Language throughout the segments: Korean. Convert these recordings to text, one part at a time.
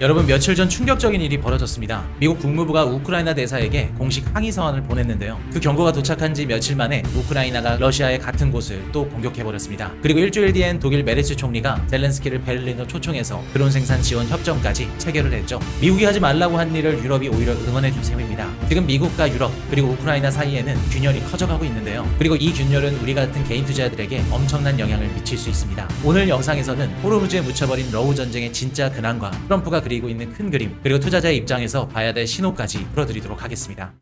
여러분, 며칠 전 충격적인 일이 벌어졌습니다. 미국 국무부가 우크라이나 대사에게 공식 항의 서한을 보냈는데요. 그 경고가 도착한 지 며칠 만에 우크라이나가 러시아의 같은 곳을 또 공격해버렸습니다. 그리고 일주일 뒤엔 독일 메르츠 총리가 젤렌스키를 베를린으로 초청해서 드론 생산 지원 협정까지 체결을 했죠. 미국이 하지 말라고 한 일을 유럽이 오히려 응원해준 셈입니다. 지금 미국과 유럽 그리고 우크라이나 사이에는 균열이 커져가고 있는데요. 그리고 이 균열은 우리 같은 개인 투자자들에게 엄청난 영향을 미칠 수 있습니다. 오늘 영상에서는 호르무즈에 묻혀버린 러우 전쟁의 진짜 근황과 트럼프가 그리고 있는 큰 그림, 그리고 투자자의 입장에서 봐야 될 신호까지 풀어드리도록 하겠습니다.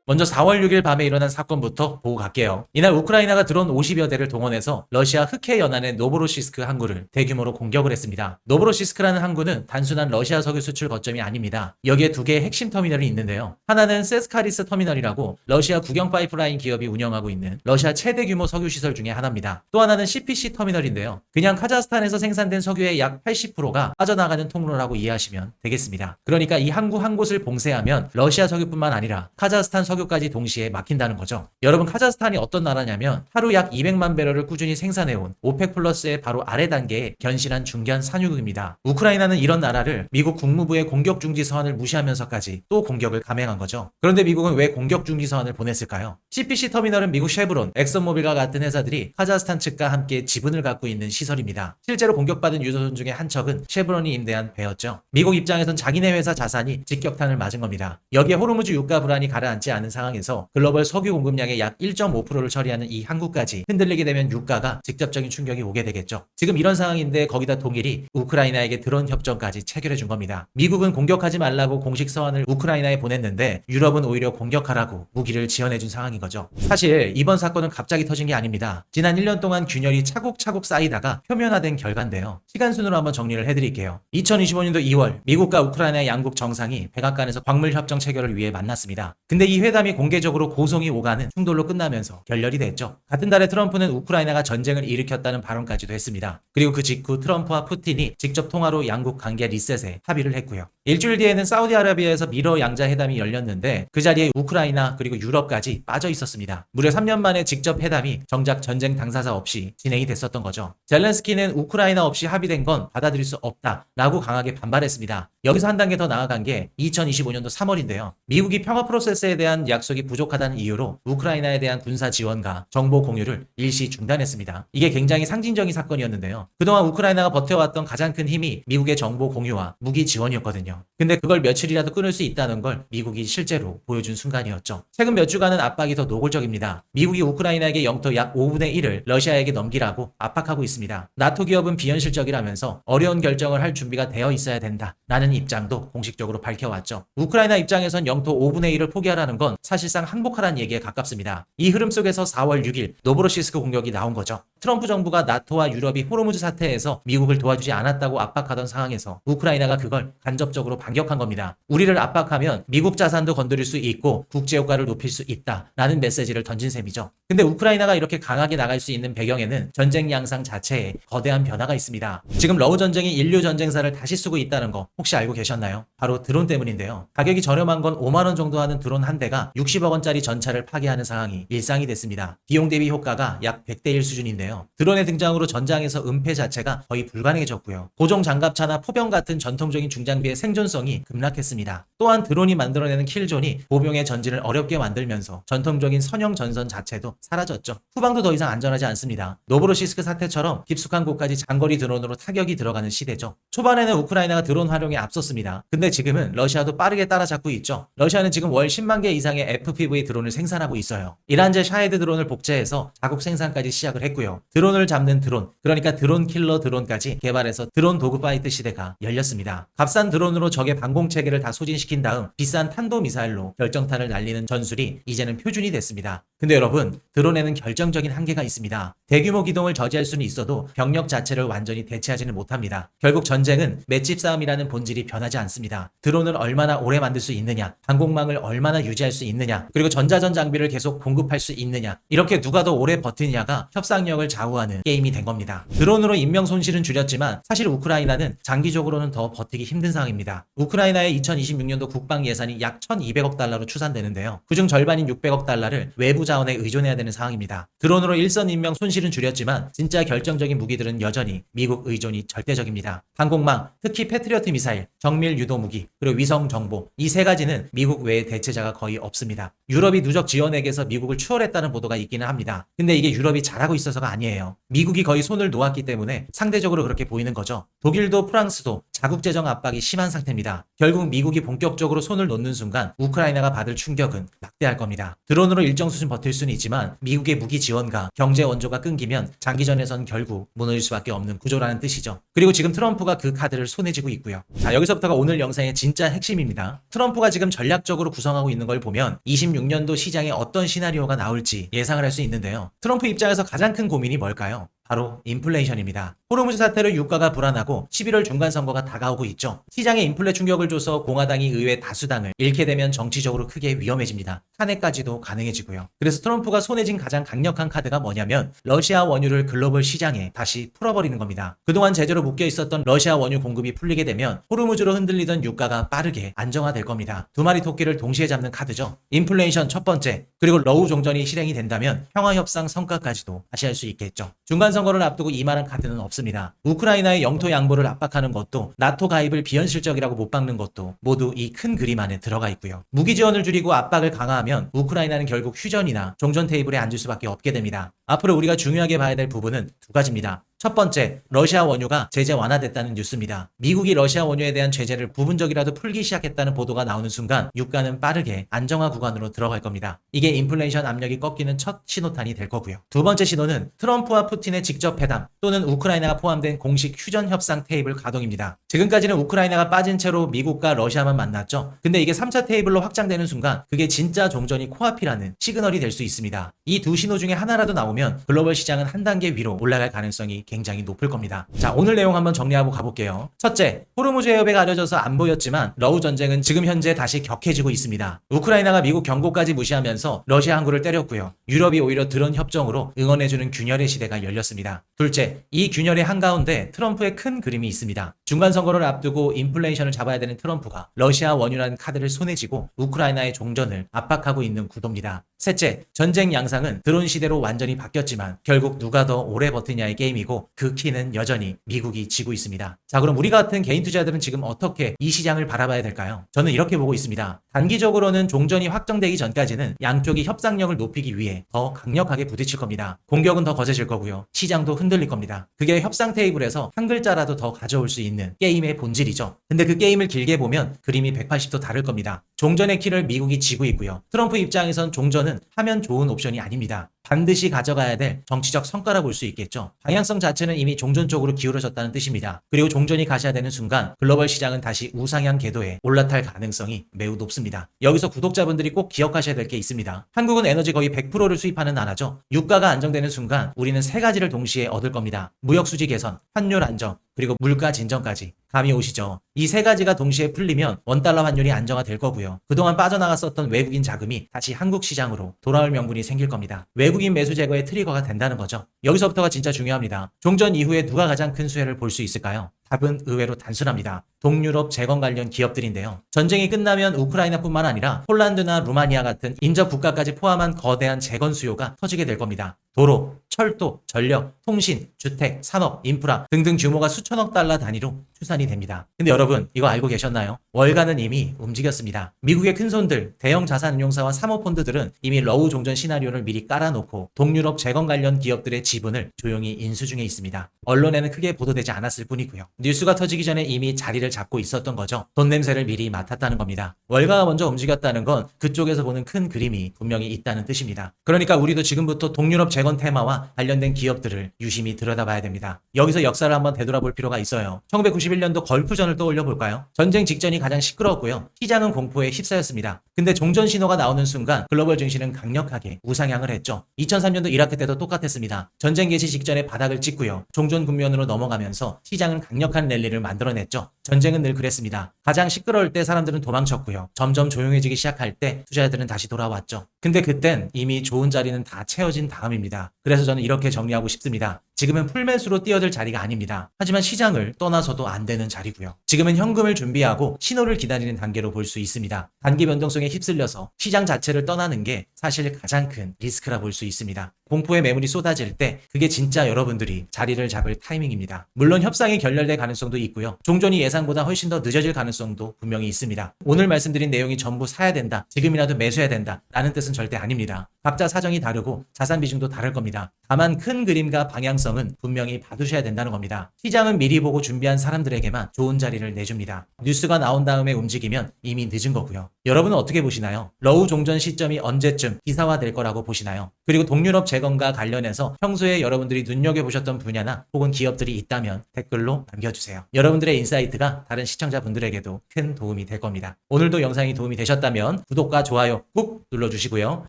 먼저 4월 6일 밤에 일어난 사건부터 보고 갈게요. 이날 우크라이나가 드론 50여 대를 동원해서 러시아 흑해 연안의 노보로시스크 항구를 대규모로 공격을 했습니다. 노보로시스크라는 항구는 단순한 러시아 석유 수출 거점이 아닙니다. 여기에 두 개의 핵심 터미널이 있는데요. 하나는 세스카리스 터미널이라고 러시아 국영 파이프라인 기업이 운영하고 있는 러시아 최대 규모 석유 시설 중에 하나입니다. 또 하나는 CPC 터미널인데요. 그냥 카자흐스탄에서 생산된 석유의 약 80%가 빠져나가는 통로라고 이해하시면 되겠습니다. 그러니까 이 항구 한 곳을 봉쇄하면 러시아 석유뿐만 아니라 카자흐스탄 석유까지 동시에 막힌다는 거죠. 여러분, 카자흐스탄이 어떤 나라냐면 하루 약 200만 배럴을 꾸준히 생산해온 오펙 플러스의 바로 아래 단계의 견실한 중견 산유국입니다. 우크라이나는 이런 나라를 미국 국무부의 공격 중지 서한을 무시하면서까지 또 공격을 감행한 거죠. 그런데 미국은 왜 공격 중지 서한을 보냈을까요? CPC 터미널은 미국 쉐브론, 엑선모빌과 같은 회사들이 카자흐스탄 측과 함께 지분을 갖고 있는 시설입니다. 실제로 공격받은 유조선 중에 한 척은 쉐브론이 임대한 배였죠. 미국 입장에선 자기네 회사 자산이 직격탄을 맞은 겁니다. 여기에 호르무즈 유가 불안이 가라앉지 않은 상황에서 글로벌 석유 공급량의 약 1.5%를 처리하는 이 항구까지 흔들리게 되면 유가가 직접적인 충격이 오게 되겠죠. 지금 이런 상황인데 거기다 독일이 우크라이나에게 드론 협정까지 체결해 준 겁니다. 미국은 공격하지 말라고 공식 서한을 우크라이나에 보냈는데 유럽은 오히려 공격하라고 무기를 지원해 준 상황인 거죠. 사실 이번 사건은 갑자기 터진 게 아닙니다. 지난 1년 동안 균열이 차곡차곡 쌓이다가 표면화된 결과인데요. 시간순으로 한번 정리를 해드릴게요. 2025년도 2월 미국과 우크라이나의 양국 정상이 백악관에서 광물 협정 체결을 위해 만났습니다. 근데 이 회담이 공개적으로 고성이 오가는 충돌로 끝나면서 결렬이 됐죠. 같은 달에 트럼프는 우크라이나가 전쟁을 일으켰다는 발언까지도 했습니다. 그리고 그 직후 트럼프와 푸틴이 직접 통화로 양국 관계 리셋에 합의를 했고요. 일주일 뒤에는 사우디아라비아에서 미러 양자 회담이 열렸는데 그 자리에 우크라이나 그리고 유럽까지 빠져 있었습니다. 무려 3년 만에 직접 회담이 정작 전쟁 당사자 없이 진행이 됐었던 거죠. 젤렌스키는 우크라이나 없이 합의된 건 받아들일 수 없다라고 강하게 반발했습니다. 여기서 한 단계 더 나아간 게 2025년도 3월인데요. 미국이 평화 프로세스에 대한 약속이 부족하다는 이유로 우크라이나에 대한 군사 지원과 정보 공유를 일시 중단했습니다. 이게 굉장히 상징적인 사건이었는데요. 그동안 우크라이나가 버텨왔던 가장 큰 힘이 미국의 정보 공유와 무기 지원이었거든요. 근데 그걸 며칠이라도 끊을 수 있다는 걸 미국이 실제로 보여준 순간이었죠. 최근 몇 주간은 압박이 더 노골적입니다. 미국이 우크라이나에게 영토 약 5분의 1을 러시아에게 넘기라고 압박하고 있습니다. 나토 기업은 비현실적이라면서 어려운 결정을 할 준비가 되어 있어야 된다 라는 입장도 공식적으로 밝혀왔죠. 우크라이나 입장에선 영토 5분의 1을 포기하라는 건 사실상 항복하라는 얘기에 가깝습니다. 이 흐름 속에서 4월 6일 노보로시스크 공격이 나온 거죠. 트럼프 정부가 나토와 유럽이 호르무즈 사태에서 미국을 도와주지 않았다고 압박하던 상황에서 우크라이나가 그걸 간접적으로 반격한 겁니다. 우리를 압박하면 미국 자산도 건드릴 수 있고 국제효과를 높일 수 있다라는 메시지를 던진 셈이죠. 근데 우크라이나가 이렇게 강하게 나갈 수 있는 배경에는 전쟁 양상 자체에 거대한 변화가 있습니다. 지금 러우 전쟁이 인류 전쟁사를 다시 쓰고 있다는 거 혹시 알고 계셨나요? 바로 드론 때문인데요. 가격이 저렴한 건 5만 원 정도 하는 드론 한 대가 60억 원짜리 전차를 파괴하는 상황이 일상이 됐습니다. 비용 대비 효과가 약 100대 1 수준인데요. 드론의 등장으로 전장에서 은폐 자체가 거의 불가능해졌고요. 고종 장갑차나 포병 같은 전통적인 중장비의 생존성이 급락했습니다. 또한 드론이 만들어내는 킬존이 보병의 전진을 어렵게 만들면서 전통적인 선형 전선 자체도 사라졌죠. 후방도 더 이상 안전하지 않습니다. 노보로시스크 사태처럼 깊숙한 곳까지 장거리 드론으로 타격이 들어가는 시대죠. 초반에는 우크라이나가 드론 활용에 앞섰습니다. 근데 지금은 러시아도 빠르게 따라잡고 있죠. 러시아는 지금 월 10만 개 이상의 FPV 드론을 생산하고 있어요. 이란제 샤헤드 드론을 복제해서 자국 생산까지 시작을 했고요. 드론을 잡는 드론, 그러니까 드론 킬러 드론까지 개발해서 드론 도그파이트 시대가 열렸습니다. 값싼 드론으로 적의 방공 체계를 다 소진시킨 다음 비싼 탄도미사일로 결정탄을 날리는 전술이 이제는 표준이 됐습니다. 근데 여러분, 드론에는 결정적인 한계가 있습니다. 대규모 기동을 저지할 수는 있어도 병력 자체를 완전히 대체하지는 못합니다. 결국 전쟁은 맷집 싸움이라는 본질이 변하지 않습니다. 드론을 얼마나 오래 만들 수 있느냐, 방공망을 얼마나 유지할 수 수 있느냐, 그리고 전자전 장비를 계속 공급할 수 있느냐, 이렇게 누가 더 오래 버티느냐가 협상력을 좌우하는 게임이 된 겁니다. 드론으로 인명 손실은 줄였지만 사실 우크라이나는 장기적으로는 더 버티기 힘든 상황입니다. 우크라이나의 2026년도 국방 예산이 약 1200억 달러로 추산되는데요. 그중 절반인 600억 달러를 외부 자원에 의존해야 되는 상황입니다. 드론으로 일선 인명 손실은 줄였지만 진짜 결정적인 무기들은 여전히 미국 의존이 절대적입니다. 항공망, 특히 패트리어트 미사일, 정밀 유도 무기, 그리고 위성 정보, 이 세 가지는 미국 외에 대체자가 거의 없습니다. 유럽이 누적 지원액에서 미국을 추월했다는 보도가 있기는 합니다. 근데 이게 유럽이 잘하고 있어서가 아니에요. 미국이 거의 손을 놓았기 때문에 상대적으로 그렇게 보이는 거죠. 독일도 프랑스도 자국 재정 압박이 심한 상태입니다. 결국 미국이 본격적으로 손을 놓는 순간 우크라이나가 받을 충격은 막대할 겁니다. 드론으로 일정 수준 버틸 수는 있지만 미국의 무기 지원과 경제 원조가 끊기면 장기전에선 결국 무너질 수밖에 없는 구조라는 뜻이죠. 그리고 지금 트럼프가 그 카드를 손에 쥐고 있고요. 자, 여기서부터가 오늘 영상의 진짜 핵심입니다. 트럼프가 지금 전략적으로 구성하고 있는 걸 보면 26년도 시장에 어떤 시나리오가 나올지 예상을 할 수 있는데요. 트럼프 입장에서 가장 큰 고민이 뭘까요? 바로 인플레이션입니다. 호르무즈 사태로 유가가 불안하고 11월 중간선거가 다가오고 있죠. 시장에 인플레 충격을 줘서 공화당이 의회 다수당을 잃게 되면 정치적으로 크게 위험해집니다. 탄핵까지도 가능해지고요. 그래서 트럼프가 손에 쥔 가장 강력한 카드가 뭐냐면 러시아 원유를 글로벌 시장에 다시 풀어버리는 겁니다. 그동안 제재로 묶여 있었던 러시아 원유 공급이 풀리게 되면 호르무즈로 흔들리던 유가가 빠르게 안정화될 겁니다. 두 마리 토끼를 동시에 잡는 카드죠. 인플레이션 첫 번째, 그리고 러우 종전이 실행이 된다면 평화협상 성과까지도 다시 할 수 있겠죠. 중간선거를 앞두고 이만한 카드는 없습니다. 우크라이나의 영토 양보를 압박하는 것도 나토 가입을 비현실적이라고 못 박는 것도 모두 이 큰 그림 안에 들어가 있고요. 무기 지원을 줄이고 압박을 강화하면 우크라이나는 결국 휴전이나 종전 테이블에 앉을 수밖에 없게 됩니다. 앞으로 우리가 중요하게 봐야 될 부분은 두 가지입니다. 첫 번째, 러시아 원유가 제재 완화됐다는 뉴스입니다. 미국이 러시아 원유에 대한 제재를 부분적이라도 풀기 시작했다는 보도가 나오는 순간 유가는 빠르게 안정화 구간으로 들어갈 겁니다. 이게 인플레이션 압력이 꺾이는 첫 신호탄이 될 거고요. 두 번째 신호는 트럼프와 푸틴의 직접 회담 또는 우크라이나가 포함된 공식 휴전 협상 테이블 가동입니다. 지금까지는 우크라이나가 빠진 채로 미국과 러시아만 만났죠. 근데 이게 3차 테이블로 확장되는 순간 그게 진짜 종전이 코앞이라는 시그널이 될 수 있습니다. 이 두 신호 중에 하나라도 나오면 글로벌 시장은 한 단계 위로 올라갈 가능성이 굉장히 높을 겁니다. 자, 오늘 내용 한번 정리하고 가볼게요. 첫째, 호르무즈 해협에 가려져서 안 보였지만 러우 전쟁은 지금 현재 다시 격해지고 있습니다. 우크라이나가 미국 경고까지 무시하면서 러시아 항구를 때렸고요. 유럽이 오히려 드론 협정으로 응원해주는 균열의 시대가 열렸습니다. 둘째, 이 균열의 한가운데 트럼프의 큰 그림이 있습니다. 중간선거를 앞두고 인플레이션을 잡아야 되는 트럼프가 러시아 원유라는 카드를 손에 쥐고 우크라이나의 종전을 압박하고 있는 구도입니다. 셋째, 전쟁 양상은 드론 시대로 완전히 바뀌었지만 결국 누가 더 오래 버티냐의 게임이고 그 키는 여전히 미국이 쥐고 있습니다. 자, 그럼 우리 같은 개인 투자자들은 지금 어떻게 이 시장을 바라봐야 될까요? 저는 이렇게 보고 있습니다. 단기적으로는 종전이 확정되기 전까지는 양쪽이 협상력을 높이기 위해 더 강력하게 부딪힐 겁니다. 공격은 더 거세질 거고요. 시장도 흔들릴 겁니다. 그게 협상 테이블에서 한 글자라도 더 가져올 수 있는 게임의 본질이죠. 근데 그 게임을 길게 보면 그림이 180도 다를 겁니다. 종전의 키를 미국이 쥐고 있고요. 트럼프 입장에선 종전은 하면 좋은 옵션이 아닙니다. 반드시 가져가야 될 정치적 성과라 볼 수 있겠죠. 방향성 자체는 이미 종전 쪽으로 기울어졌다는 뜻입니다. 그리고 종전이 가셔야 되는 순간 글로벌 시장은 다시 우상향 궤도에 올라탈 가능성이 매우 높습니다. 여기서 구독자분들이 꼭 기억하셔야 될 게 있습니다. 한국은 에너지 거의 100%를 수입하는 나라죠. 유가가 안정되는 순간 우리는 세 가지를 동시에 얻을 겁니다. 무역 수지 개선, 환율 안정, 그리고 물가 진정까지. 감이 오시죠? 이 세 가지가 동시에 풀리면 원달러 환율이 안정화될 거고요. 그동안 빠져나갔었던 외국인 자금이 다시 한국 시장으로 돌아올 명분이 생길 겁니다. 외국인 매수 제거의 트리거가 된다는 거죠. 여기서부터가 진짜 중요합니다. 종전 이후에 누가 가장 큰 수혜를 볼 수 있을까요? 답은 의외로 단순합니다. 동유럽 재건 관련 기업들인데요. 전쟁이 끝나면 우크라이나뿐만 아니라 폴란드나 루마니아 같은 인접 국가까지 포함한 거대한 재건 수요가 터지게 될 겁니다. 도로, 철도, 전력, 통신, 주택, 산업, 인프라 등등 규모가 수천억 달러 단위로 추산이 됩니다. 근데 여러분 이거 알고 계셨나요? 월가는 이미 움직였습니다. 미국의 큰손들, 대형 자산운용사와 사모펀드들은 이미 러우 종전 시나리오를 미리 깔아놓고 동유럽 재건 관련 기업들의 지분을 조용히 인수 중에 있습니다. 언론에는 크게 보도되지 않았을 뿐이고요. 뉴스가 터지기 전에 이미 자리를 잡고 있었던 거죠. 돈 냄새를 미리 맡았다는 겁니다. 월가가 먼저 움직였다는 건 그쪽에서 보는 큰 그림이 분명히 있다는 뜻입니다. 그러니까 우리도 지금부터 동유럽 재건 테마와 관련된 기업들을 유심히 들여다봐야 됩니다. 여기서 역사를 한번 되돌아볼 필요가 있어요. 1991년도 걸프전을 떠올려 볼까요? 전쟁 직전이 가장 시끄러웠고요. 시장은 공포에 휩싸였습니다. 근데 종전 신호가 나오는 순간 글로벌 증시는 강력하게 우상향을 했죠. 2003년도 이라크 때도 똑같았습니다. 전쟁 개시 직전에 바닥을 찍고요. 종전 국면으로 넘어가면서 시장은 강력 강력한 랠리를 만들어냈죠. 전쟁은 늘 그랬습니다. 가장 시끄러울 때 사람들은 도망쳤고요. 점점 조용해지기 시작할 때 투자자들은 다시 돌아왔죠. 근데 그땐 이미 좋은 자리는 다 채워진 다음입니다. 그래서 저는 이렇게 정리하고 싶습니다. 지금은 풀매수로 뛰어들 자리가 아닙니다. 하지만 시장을 떠나서도 안 되는 자리고요. 지금은 현금을 준비하고 신호를 기다리는 단계로 볼 수 있습니다. 단기 변동성에 휩쓸려서 시장 자체를 떠나는 게 사실 가장 큰 리스크라 볼 수 있습니다. 공포의 매물이 쏟아질 때 그게 진짜 여러분들이 자리를 잡을 타이밍입니다. 물론 협상이 결렬될 가능성도 있고요. 종전이 예상보다 훨씬 더 늦어질 가능성도 분명히 있습니다. 오늘 말씀드린 내용이 전부 사야 된다, 지금이라도 매수해야 된다 라는 뜻은 절대 아닙니다. 각자 사정이 다르고 자산 비중도 다를 겁니다. 다만 큰 그림과 방향성은 분명히 봐두셔야 된다는 겁니다. 시장은 미리 보고 준비한 사람들에게만 좋은 자리를 내줍니다. 뉴스가 나온 다음에 움직이면 이미 늦은 거고요. 여러분은 어떻게 보시나요? 러우 종전 시점이 언제쯤 기사화될 거라고 보시나요? 그리고 동유럽 재건과 관련해서 평소에 여러분들이 눈여겨보셨던 분야나 혹은 기업들이 있다면 댓글로 남겨주세요. 여러분들의 인사이트가 다른 시청자분들에게도 큰 도움이 될 겁니다. 오늘도 영상이 도움이 되셨다면 구독과 좋아요 꾹 눌러주시고요.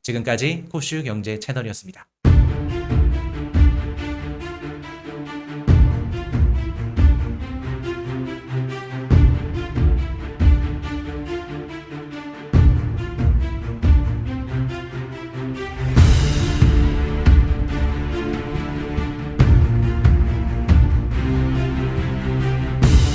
지금까지 코슈경제 채널이었습니다.